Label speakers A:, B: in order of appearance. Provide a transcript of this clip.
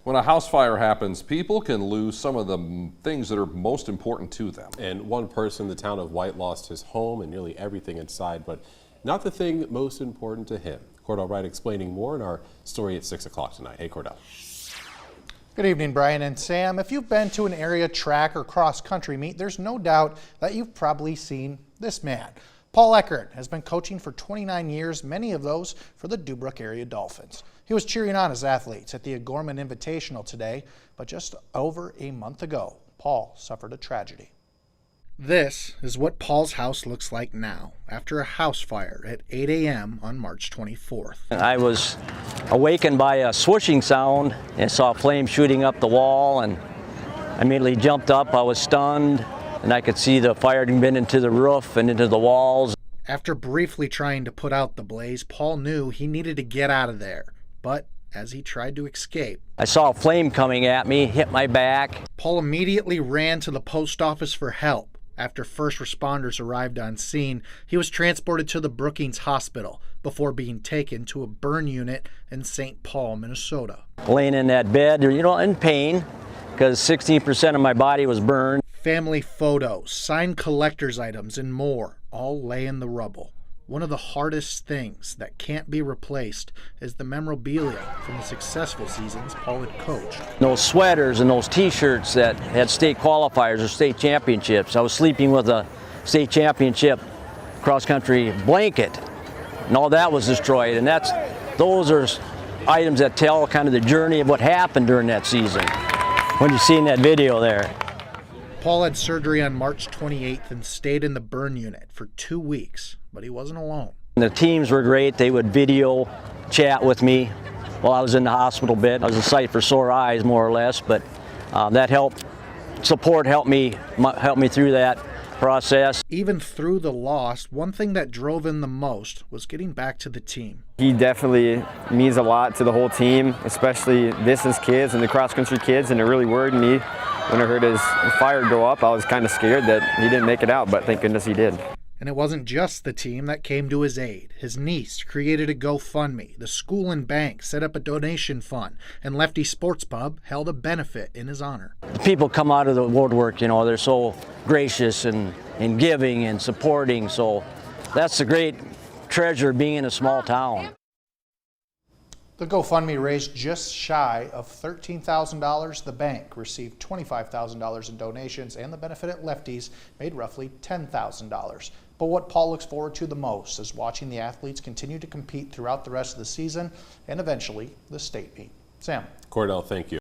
A: When a house fire happens, people can lose some of the things that are most important to them.
B: And one person in the town of White lost his home and nearly everything inside, but not the thing most important to him. Cordell Wright explaining more in our story at 6 o'clock tonight. Hey, Cordell.
C: Good evening, Brian and Sam. If you've been to an area track or cross-country meet, there's no doubt that you've probably seen this man. Paul Eckert has been coaching for 29 years, many of those for the Dubrook area Dolphins. He was cheering on his athletes at the O'Gorman Invitational today, but just over a month ago, Paul suffered a tragedy. This is what Paul's house looks like now after a house fire at 8 a.m. on March 24th.
D: I was awakened by a swooshing sound and saw flames shooting up the wall, and I immediately jumped up. I was stunned, and I could see the fire had been into the roof and into the walls.
C: After briefly trying to put out the blaze, Paul knew he needed to get out of there, but as he tried to escape,
D: I saw a flame coming at me, hit my back.
C: Paul immediately ran to the post office for help. After first responders arrived on scene, he was transported to the Brookings Hospital before being taken to a burn unit in St. Paul, Minnesota.
D: Laying in that bed, in pain, because 16% of my body was burned.
C: Family photos, signed collector's items, and more all lay in the rubble. One of the hardest things that can't be replaced is the memorabilia from the successful seasons Paul had coached.
D: Those sweaters and those t-shirts that had state qualifiers or state championships. I was sleeping with a state championship cross-country blanket, and all that was destroyed. And those are items that tell kind of the journey of what happened during that season. When you see in that video there.
C: Paul had surgery on March 28th and stayed in the burn unit for 2 weeks, but he wasn't alone.
D: The teams were great. They would video chat with me while I was in the hospital bed. I was a sight for sore eyes, more or less, but that support helped me through that process.
C: Even through the loss, one thing that drove him the most was getting back to the team.
E: He definitely means a lot to the whole team, especially distance kids and the cross-country kids, and it really worried me when I heard his fire go up. I was kind of scared that he didn't make it out, but thank goodness he did.
C: And it wasn't just the team that came to his aid. His niece created a GoFundMe, the school and bank set up a donation fund, and Lefty Sports Pub held a benefit in his honor.
D: The people come out of the woodwork, they're so gracious and giving and supporting, so that's the great treasure of being in a small town.
C: The GoFundMe raised just shy of $13,000. The bank received $25,000 in donations, and the benefit at Lefty's made roughly $10,000. But what Paul looks forward to the most is watching the athletes continue to compete throughout the rest of the season and eventually the state meet. Sam.
B: Cordell, thank you.